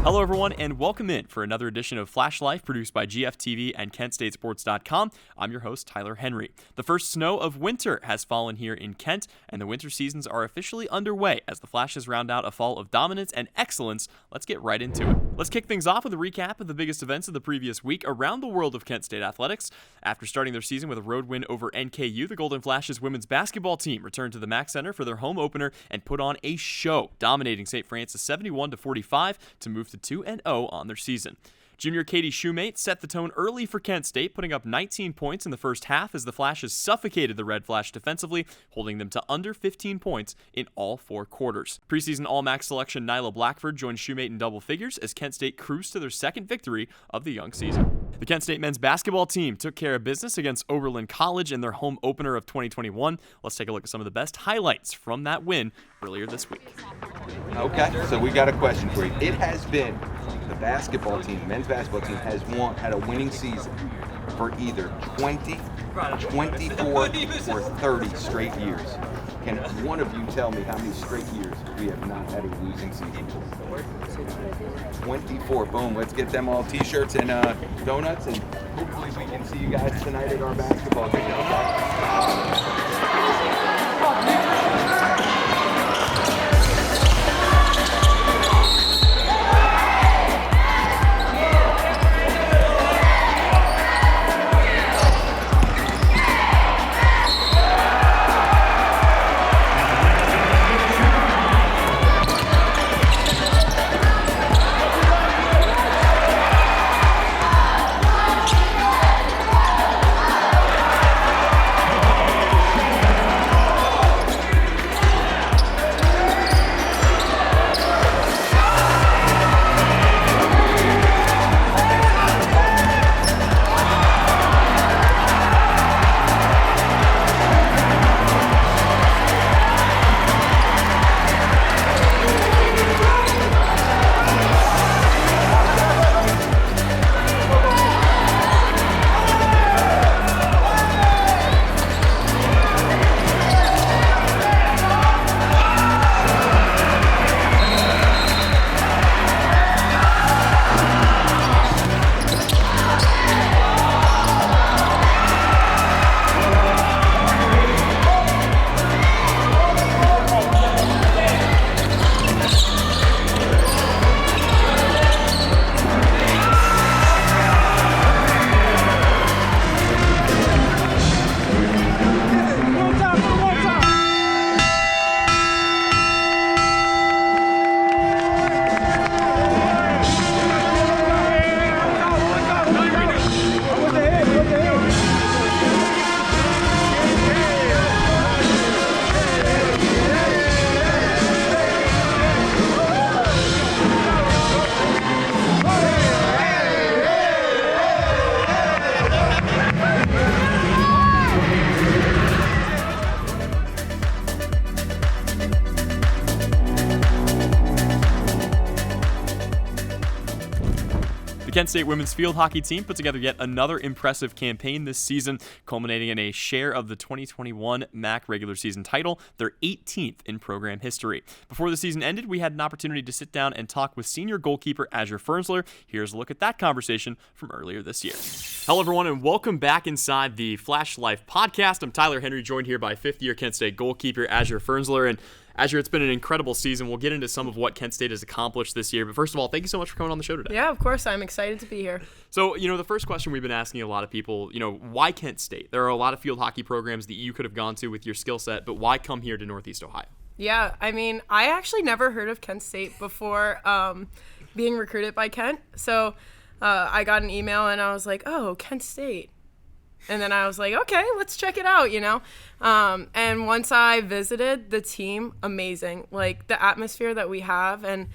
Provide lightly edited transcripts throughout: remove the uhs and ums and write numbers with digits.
Hello, everyone, and welcome in for another edition of FlashLIFE produced by GFTV and KentStateSports.com. I'm your host, Tyler Henry. The first snow of winter has fallen here in Kent, and the winter seasons are officially underway as the Flashes round out a fall of dominance and excellence. Let's get right into it. Let's kick things off with a recap of the biggest events of the previous week around the world of Kent State athletics. After starting their season with a road win over NKU, the Golden Flashes women's basketball team returned to the Mack Center for their home opener and put on a show, dominating St. Francis 71-45 to move to 2-0 on their season. Junior Katie Shoemate set the tone early for Kent State, putting up 19 points in the first half as the Flashes suffocated the Red Flash defensively, holding them to under 15 points in all four quarters. Preseason All-MAC selection Nyla Blackford joined Shoemate in double figures as Kent State cruised to their second victory of the young season. The Kent State men's basketball team took care of business against Oberlin College in their home opener of 2021. Let's take a look at some of the best highlights from that win earlier this week. Okay, so we got a question for you. It has been the basketball team, men's basketball team had a winning season for either 20, 24, or 30 straight years. Can one of you tell me how many straight years we have not had a losing season? 24. Boom. Let's get them all t-shirts and donuts, and hopefully we can see you guys tonight at our basketball game. Okay? Kent State women's field hockey team put together yet another impressive campaign this season, culminating in a share of the 2021 MAC regular season title, their 18th in program history. Before the season ended, we had an opportunity to sit down and talk with senior goalkeeper Azure Fernsler. Here's a look at that conversation from earlier this year. Hello, everyone, and welcome back inside the FlashLIFE podcast. I'm Tyler Henry, joined here by fifth-year Kent State goalkeeper Azure Fernsler. And Azure, it's been an incredible season. We'll get into some of what Kent State has accomplished this year. But first of all, thank you so much for coming on the show today. Yeah, of course. I'm excited to be here. So, the first question we've been asking a lot of people, why Kent State? There are a lot of field hockey programs that you could have gone to with your skill set, but why come here to Northeast Ohio? Yeah, I actually never heard of Kent State before being recruited by Kent. So I got an email and I was like, oh, Kent State. And then I was like, okay, let's check it out, And once I visited the team, amazing. Like the atmosphere that we have, and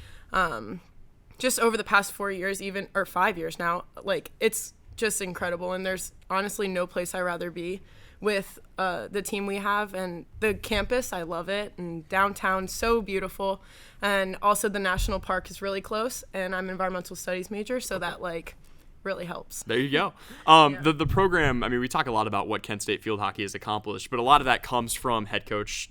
just over the past 4 years, or 5 years now, like it's just incredible. And there's honestly no place I'd rather be with the team we have, and the campus. I love it, and downtown, so beautiful. And also the national park is really close, and I'm an environmental studies major, so that really helps. There you go. The program, I mean, we talk a lot about what Kent State field hockey has accomplished, but a lot of that comes from head coach,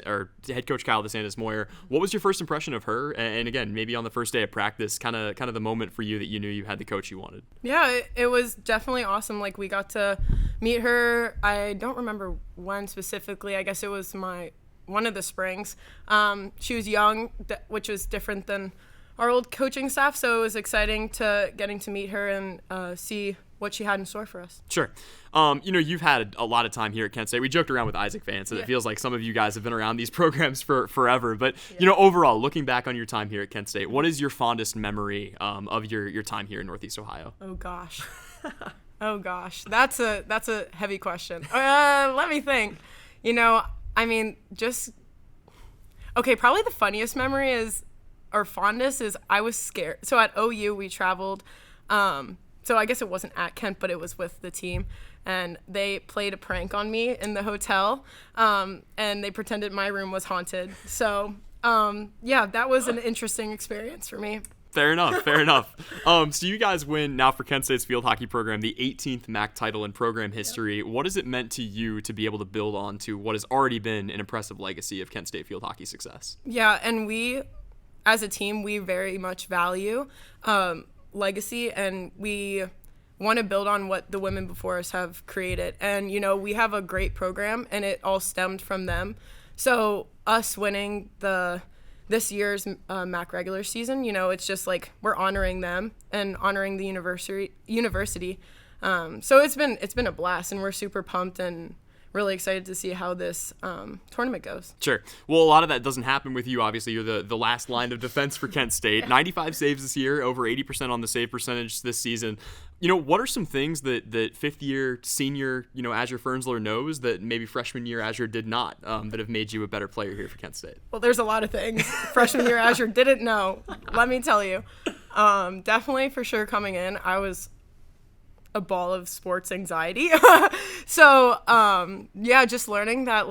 or head coach Kyle DeSantis-Moyer. What was your first impression of her? And again, maybe on the first day of practice, kind of the moment for you that you knew you had the coach you wanted. Yeah, it was definitely awesome. Like, we got to meet her. I don't remember when specifically. I guess it was one of the springs. She was young, which was different than our old coaching staff, so it was exciting getting to meet her and see what she had in store for us. Sure. You've had a lot of time here at Kent State. We joked around with Isaac fans, and it feels like some of you guys have been around these programs for forever. But, overall, looking back on your time here at Kent State, what is your fondest memory of your time here in Northeast Ohio? Oh, gosh. Oh, gosh. That's a heavy question. Let me think. Probably the funniest memory is, or fondest is, I was scared. So at OU, we traveled. So I guess it wasn't at Kent, but it was with the team. And they played a prank on me in the hotel. And they pretended my room was haunted. So, that was an interesting experience for me. Fair enough. So you guys win now for Kent State's field hockey program, the 18th MAC title in program history. Yep. What has it meant to you to be able to build on to what has already been an impressive legacy of Kent State field hockey success? Yeah, and we, as a team, we very much value legacy, and we want to build on what the women before us have created. And, we have a great program, and it all stemmed from them. So us winning this year's MAC regular season, it's just like we're honoring them and honoring the university. So it's been a blast, and we're super pumped and really excited to see how this tournament goes. Sure. Well, a lot of that doesn't happen with you. Obviously, you're the last line of defense for Kent State. 95 saves this year, over 80% on the save percentage this season. What are some things that fifth-year senior, Azure Fernsler knows that maybe freshman year Azure did not, that have made you a better player here for Kent State? Well, there's a lot of things freshman year Azure didn't know. Let me tell you. Definitely, for sure, coming in, I was a ball of sports anxiety. So, just learning that,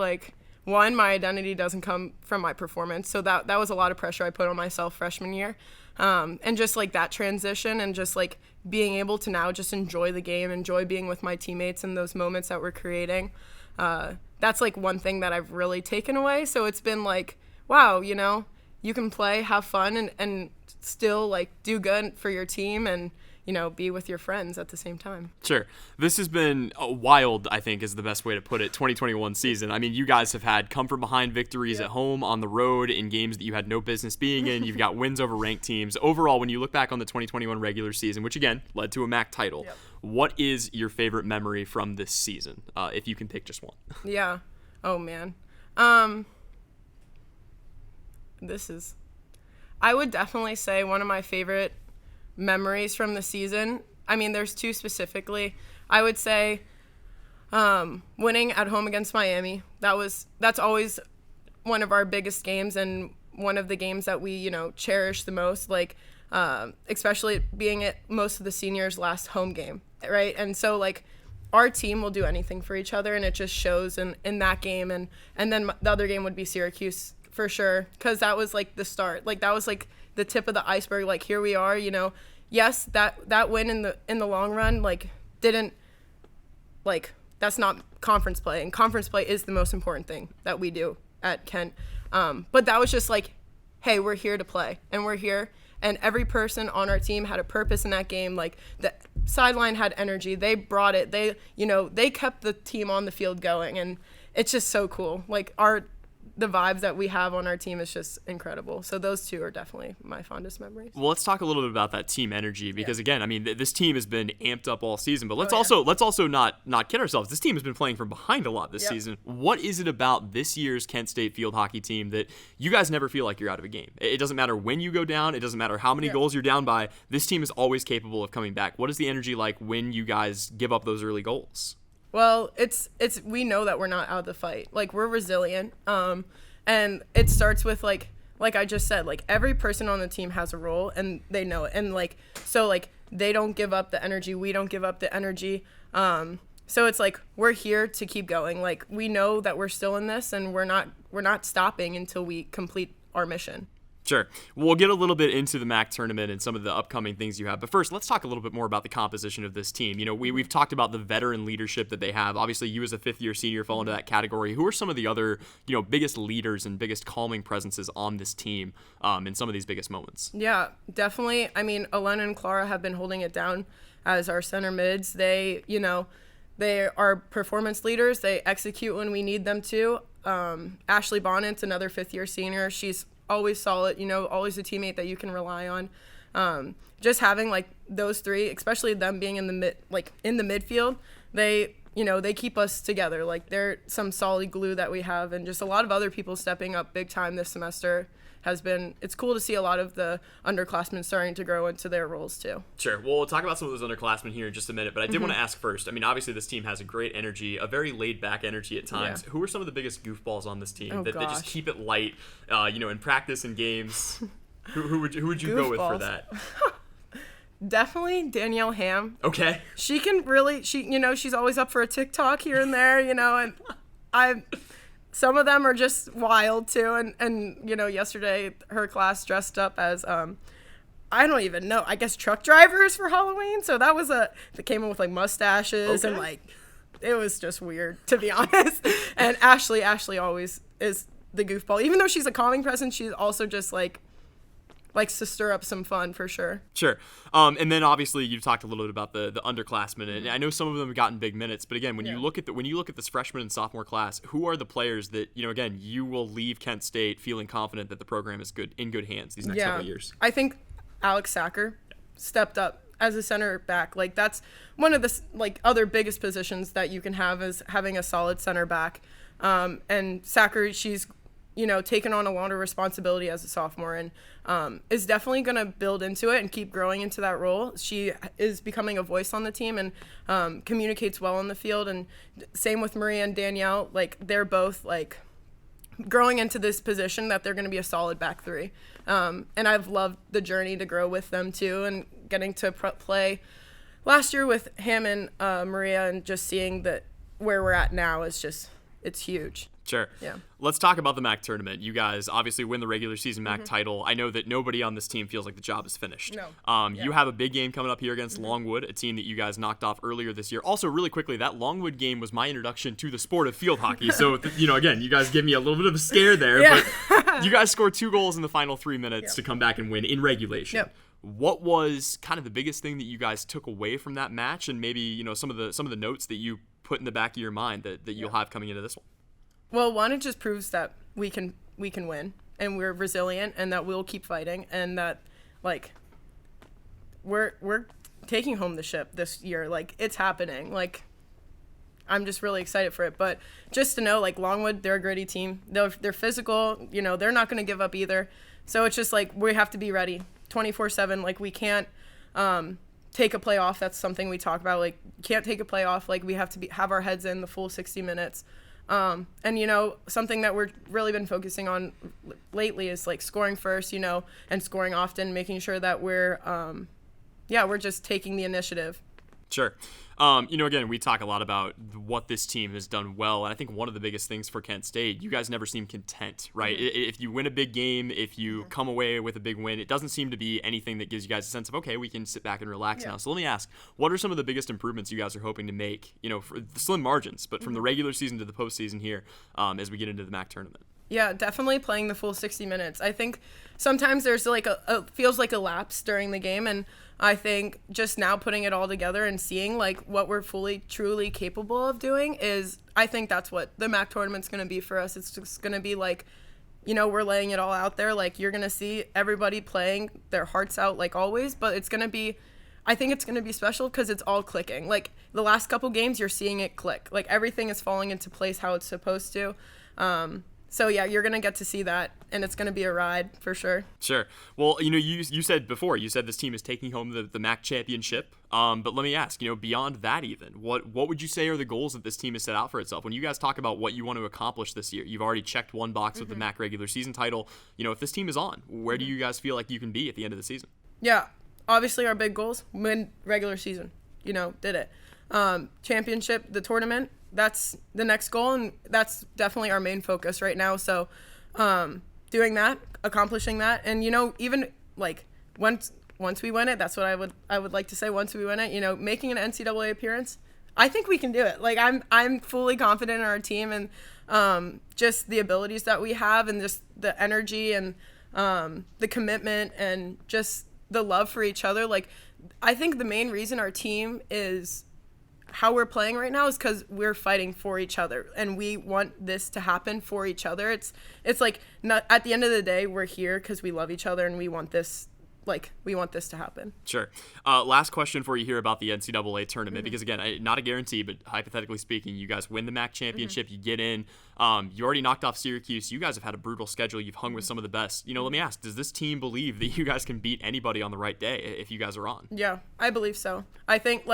one, my identity doesn't come from my performance. So that was a lot of pressure I put on myself freshman year. And just, that transition and just, being able to now just enjoy the game, enjoy being with my teammates and those moments that we're creating. That's, one thing that I've really taken away. So it's been wow, you can play, have fun, and still, do good for your team and, be with your friends at the same time. Sure. This has been a wild, I think, is the best way to put it, 2021 season. I mean, you guys have had come-from-behind victories at home, on the road, in games that you had no business being in. You've got wins over ranked teams. Overall, when you look back on the 2021 regular season, which, again, led to a MAC title, what is your favorite memory from this season, if you can pick just one? Yeah. Oh, man. I would definitely say one of my favorite memories from the season. I mean, there's two specifically. I would say winning at home against Miami. That's always one of our biggest games and one of the games that we, cherish the most, especially being at most of the seniors' last home game, right? And so, our team will do anything for each other, and it just shows in that game. And then the other game would be Syracuse, for sure, because that was, the start. That was, the tip of the iceberg. Here we are, yes, that win in the long run, didn't, that's not conference play, and conference play is the most important thing that we do at Kent. But that was just hey, we're here to play, and we're here, and every person on our team had a purpose in that game. The sideline had energy. They brought it. They kept the team on the field going, and it's just so cool. The vibes that we have on our team is just incredible. So those two are definitely my fondest memories. Well, let's talk a little bit about that team energy, because again, I mean, this team has been amped up all season, but let's also not kid ourselves. This team has been playing from behind a lot this season. What is it about this year's Kent State field hockey team that you guys never feel like you're out of a game? It doesn't matter when you go down. It doesn't matter how many goals you're down by. This team is always capable of coming back. What is the energy like when you guys give up those early goals? Well, it's we know that we're not out of the fight. We're resilient. And it starts with like I just said, every person on the team has a role, and they know it. And so they don't give up the energy, we don't give up the energy. So it's we're here to keep going. We know that we're still in this, and we're not stopping until we complete our mission. Sure. We'll get a little bit into the MAC tournament and some of the upcoming things you have. But first, let's talk a little bit more about the composition of this team. You know, we've talked about the veteran leadership that they have. Obviously, you as a fifth-year senior fall into that category. Who are some of the other, biggest leaders and biggest calming presences on this team in some of these biggest moments? Yeah, definitely. I mean, Elena and Clara have been holding it down as our center mids. They are performance leaders. They execute when we need them to. Ashley Bonnet's another fifth-year senior. She's always solid, always a teammate that you can rely on. Just having like those three, especially them being in the midfield, they keep us together. Like they're some solid glue that we have, and just a lot of other people stepping up big time this semester it's cool to see a lot of the underclassmen starting to grow into their roles too. Sure. Well, we'll talk about some of those underclassmen here in just a minute, but I did want to ask first. I mean, obviously this team has a great energy, a very laid-back energy at times. Yeah. Who are some of the biggest goofballs on this team that just keep it light, in practice and games? who would you go with for that? Definitely Danielle Ham. Okay. She can really, she's always up for a TikTok here and there, and some of them are just wild too, and yesterday her class dressed up as I don't even know, I guess truck drivers for Halloween. So they came in with like mustaches and like it was just weird, to be honest. And Ashley always is the goofball, even though she's a calming presence. She's also just likes to stir up some fun for sure. Sure. And then obviously you talked a little bit about the underclassmen, and I know some of them have gotten big minutes, but again, when you look at this freshman and sophomore class, who are the players that, again, you will leave Kent State feeling confident that the program is in good hands these next couple of years? I think Alex Sacker stepped up as a center back. Like that's one of the other biggest positions that you can have, is having a solid center back. And Sacker, she's taken on a lot of responsibility as a sophomore, and is definitely going to build into it and keep growing into that role. She is becoming a voice on the team and communicates well on the field. And same with Maria and Danielle. Like they're both growing into this position that they're going to be a solid back three. And I've loved the journey to grow with them too, and getting to play last year with him and Maria, and just seeing that where we're at now is it's huge. Sure. Yeah. Let's talk about the MAC tournament. You guys obviously win the regular season MAC title. I know that nobody on this team feels like the job is finished. No. You have a big game coming up here against Longwood, a team that you guys knocked off earlier this year. Also, really quickly, that Longwood game was my introduction to the sport of field hockey. So, again, you guys give me a little bit of a scare there. Yeah. But you guys scored 2 goals in the final 3 minutes to come back and win in regulation. Yep. What was kind of the biggest thing that you guys took away from that match, and maybe some of the notes that you put in the back of your mind that you'll have coming into this one? Well, one, it just proves that we can win, and we're resilient, and that we'll keep fighting, and that we're taking home the ship this year. Like it's happening. Like I'm just really excited for it. But just to know, Longwood, they're a gritty team. They're physical. They're not going to give up either. So it's just we have to be ready 24/7. We can't take a play off. That's something we talk about. Can't take a play off. We have to have our heads in the full 60 minutes. And something that we're really been focusing on lately is scoring first, and scoring often, making sure that we're just taking the initiative. Sure. Again, we talk a lot about what this team has done well, and I think one of the biggest things for Kent State, you guys never seem content, right? Mm-hmm. If you win a big game, if you come away with a big win, it doesn't seem to be anything that gives you guys a sense of, okay, we can sit back and relax now. So let me ask, what are some of the biggest improvements you guys are hoping to make, for the slim margins, but from the regular season to the postseason here as we get into the MAC tournament? Yeah, definitely playing the full 60 minutes. I think sometimes there's feels like a lapse during the game, and I think just now putting it all together and seeing what we're truly capable of doing I think that's what the MAC tournament's going to be for us. It's just going to be we're laying it all out there. You're going to see everybody playing their hearts out always, but I think it's going to be special because it's all clicking. The last couple games, you're seeing it click. Everything is falling into place how it's supposed to. So, yeah, you're going to get to see that, and it's going to be a ride for sure. Sure. Well, you said before, this team is taking home the MAC championship. But let me ask, beyond that even, what would you say are the goals that this team has set out for itself? When you guys talk about what you want to accomplish this year, you've already checked one box with the MAC regular season title. If this team is on, where do you guys feel like you can be at the end of the season? Yeah, obviously our big goals, win regular season, did it. Championship, the tournament, that's the next goal, and that's definitely our main focus right now. So, doing that, accomplishing that, and even like once we win it, that's what I would like to say. Once we win it, making an NCAA appearance, I think we can do it. Like I'm fully confident in our team and just the abilities that we have and just the energy and the commitment and just the love for each other. Like I think the main reason our team is how we're playing right now is because we're fighting for each other and we want this to happen for each other. It's like not at the end of the day, we're here because we love each other and we want this to happen. Sure. Last question for you here about the NCAA tournament, because again, not a guarantee, but hypothetically speaking, you guys win the MAC championship, you get in, you already knocked off Syracuse, you guys have had a brutal schedule, you've hung with some of the best. Let me ask, does this team believe that you guys can beat anybody on the right day if you guys are on? Yeah, I believe so. I think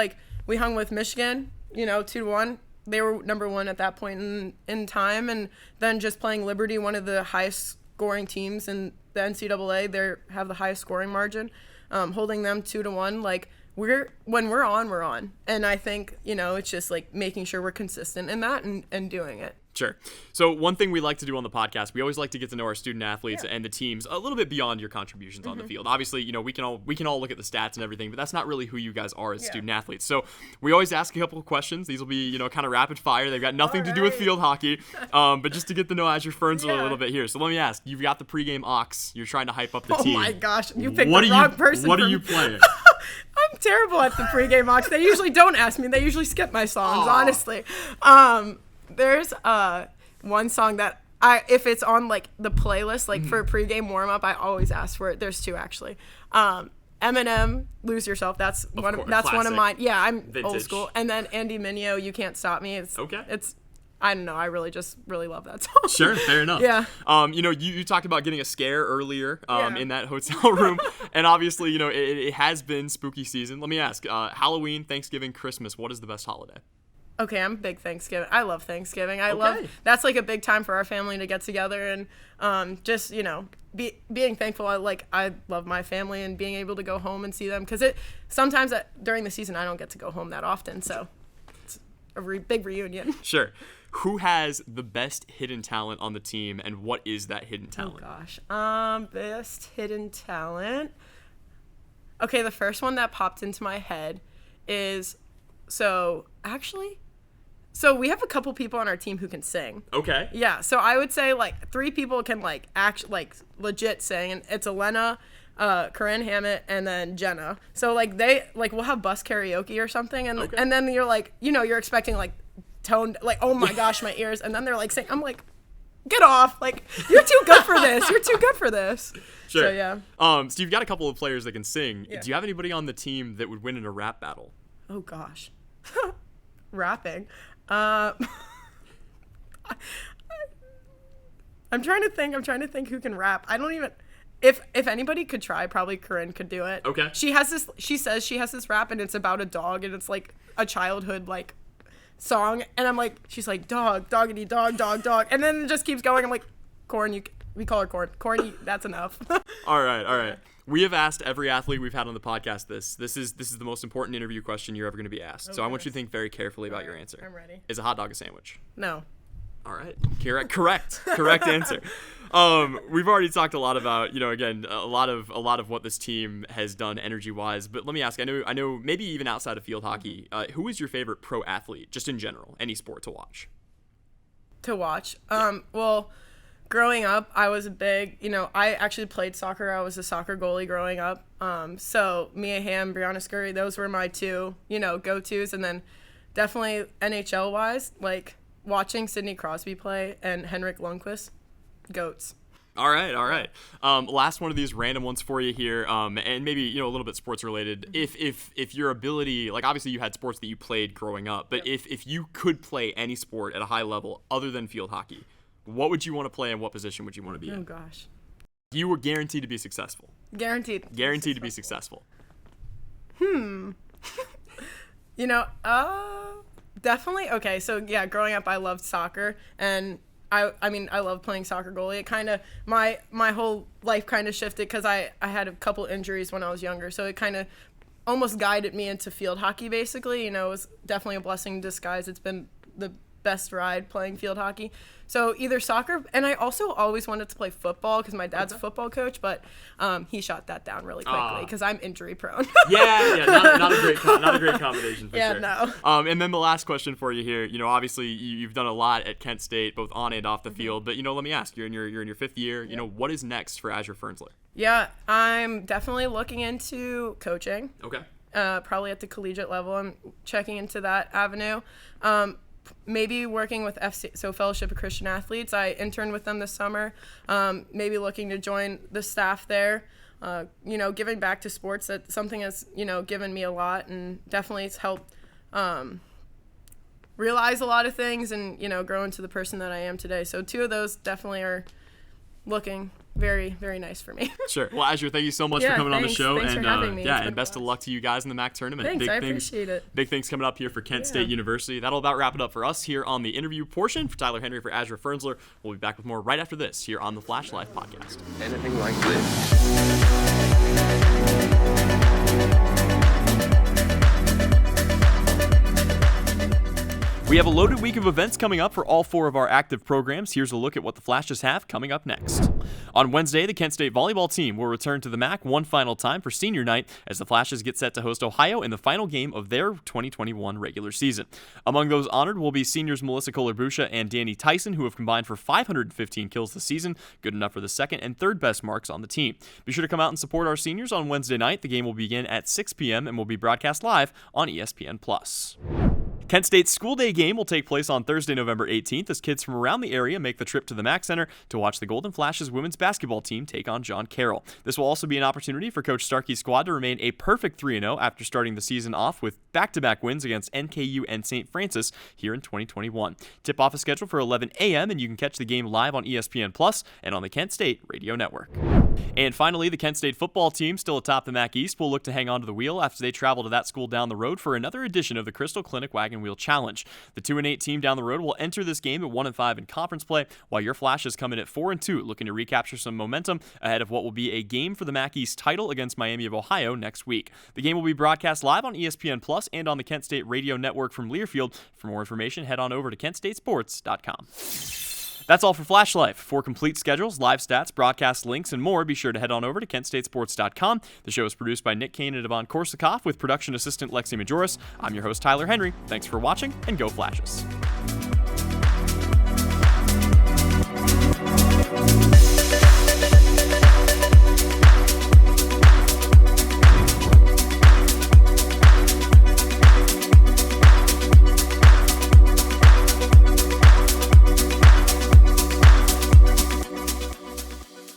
we hung with Michigan, 2-1. They were number 1 at that point in time, and then just playing Liberty, one of the highest scoring teams in the NCAA, they have the highest scoring margin, holding them 2-1. Like when we're on, and I think it's just like making sure we're consistent in that and doing it. Sure. So one thing we like to do on the podcast, we always like to get to know our student athletes and the teams a little bit beyond your contributions on the field. Obviously, we can all look at the stats and everything, but that's not really who you guys are as student athletes. So we always ask a couple of questions. These will be, kind of rapid fire. They've got nothing to do with field hockey, but just to get to know Azure Fernsler a little bit here. So let me ask, you've got the pregame aux. You're trying to hype up the team. Oh my gosh, you picked the wrong person. What are you playing? I'm terrible at the pregame aux. They usually don't ask me. They usually skip my songs, honestly. There's one song that if it's on like the playlist, like for a pregame warm up, I always ask for it. There's 2 actually. Eminem, Lose Yourself. That's one of mine. Yeah, I'm vintage. Old school. And then Andy Mineo, You Can't Stop Me. It's I don't know. I really love that song. Sure, fair enough. Yeah. You talked about getting a scare earlier in that hotel room, and obviously, it has been spooky season. Let me ask, Halloween, Thanksgiving, Christmas, what is the best holiday? Okay, I'm a big Thanksgiving. I love Thanksgiving. That's like a big time for our family to get together and just, being thankful. I love my family and being able to go home and see them because sometimes during the season I don't get to go home that often. So it's a big reunion. Sure. Who has the best hidden talent on the team and what is that hidden talent? Oh gosh. Best hidden talent. Okay, the first one that popped into my head is so we have a couple people on our team who can sing. Okay. Yeah, so I would say 3 people can legit sing, and it's Elena, Corinne Hammett, and then Jenna. So we'll have bus karaoke or something, and and then you're you're expecting toned oh my gosh my ears, and then they're saying, I'm like, get off, you're too good for this. You're too good for this. Sure. So yeah. So you've got a couple of players that can sing. Yeah. Do you have anybody on the team that would win in a rap battle? Oh gosh. Rapping. I'm trying to think who can rap. I don't even if anybody could try, probably Corinne could do it. Okay. She says she has this rap and it's about a dog and it's like a childhood song and I'm like, she's like, dog, doggity dog, dog, dog, and then it just keeps going. I'm like, Corn, we call her Corn. Corn, that's enough. All right. We have asked every athlete we've had on the podcast this. This is the most important interview question you're ever going to be asked. Okay. So I want you to think very carefully about your answer. I'm ready. Is a hot dog a sandwich? No. All right. Correct answer. We've already talked a lot about, again, a lot of what this team has done energy-wise. But let me ask, I know maybe even outside of field hockey, who is your favorite pro athlete, just in general, any sport to watch? Yeah. Well, growing up, I was a big, I actually played soccer. I was a soccer goalie growing up. So Mia Hamm, Brianna Scurry, those were my 2, go-tos. And then definitely NHL-wise, watching Sidney Crosby play and Henrik Lundqvist, goats. All right. Last one of these random ones for you here, and maybe a little bit sports related. If your ability, obviously you had sports that you played growing up, but if you could play any sport at a high level other than field hockey, what would you want to play and what position would you want to be in? Oh gosh. You were guaranteed to be successful. Guaranteed to be successful. Definitely. Okay, so yeah, growing up I loved soccer and I love playing soccer goalie. It kind of my whole life kind of shifted because I had a couple injuries when I was younger, so it kind of almost guided me into field hockey basically. It was definitely a blessing in disguise. It's been the best ride playing field hockey. So either soccer, and I also always wanted to play football because my dad's a football coach, but he shot that down really quickly because I'm injury prone. Not a great combination for sure. Yeah, no. And then the last question for you here, obviously you've done a lot at Kent State, both on and off the field, but let me ask, you're in your 5th year, what is next for Azure Fernsler? Yeah, I'm definitely looking into coaching. Okay. Probably at the collegiate level. I'm checking into that avenue. Maybe working with Fellowship of Christian Athletes. I interned with them this summer. Maybe looking to join the staff there. Giving back to sports, that's something that's, given me a lot, and definitely it's helped realize a lot of things and, grow into the person that I am today. So 2 of those definitely are looking very, very nice for me. Sure. Well, Azure, thank you so much for coming on the show. Thanks and for having me. and best of luck to you guys in the MAC tournament. Thanks, I appreciate it. Big things coming up here for Kent State University. That'll about wrap it up for us here on the interview portion. For Tyler Henry for Azure Fernsler, we'll be back with more right after this here on the FlashLIFE podcast. Anything like this. We have a loaded week of events coming up for all 4 of our active programs. Here's a look at what the Flashes have coming up next. On Wednesday, the Kent State volleyball team will return to the MAC one final time for senior night as the Flashes get set to host Ohio in the final game of their 2021 regular season. Among those honored will be seniors Melissa Kohler-Busha and Danny Tyson, who have combined for 515 kills this season, good enough for the 2nd and 3rd best marks on the team. Be sure to come out and support our seniors on Wednesday night. The game will begin at 6 p.m. and will be broadcast live on ESPN+. Kent State's school day game will take place on Thursday, November 18th as kids from around the area make the trip to the MAC Center to watch the Golden Flashes women's basketball team take on John Carroll. This will also be an opportunity for Coach Starkey's squad to remain a perfect 3-0 after starting the season off with back-to-back wins against NKU and St. Francis here in 2021. Tip-off is scheduled for 11 a.m. and you can catch the game live on ESPN+ and on the Kent State Radio Network. And finally, the Kent State football team, still atop the MAC East, will look to hang on to the wheel after they travel to that school down the road for another edition of the Crystal Clinic Wagon Wheel Challenge. The 2-8 team down the road will enter this game at 1-5 in conference play, while your Flashes come in at 4-2, looking to recapture some momentum ahead of what will be a game for the MAC East title against Miami of Ohio next week. The game will be broadcast live on ESPN+ and on the Kent State Radio Network from Learfield. For more information, head on over to KentStateSports.com. That's all for FlashLIFE. For complete schedules, live stats, broadcast links, and more, be sure to head on over to KentStateSports.com. The show is produced by Nick Kane and Devon Korsakoff with production assistant Lexi Majoris. I'm your host, Tyler Henry. Thanks for watching, and go Flashes.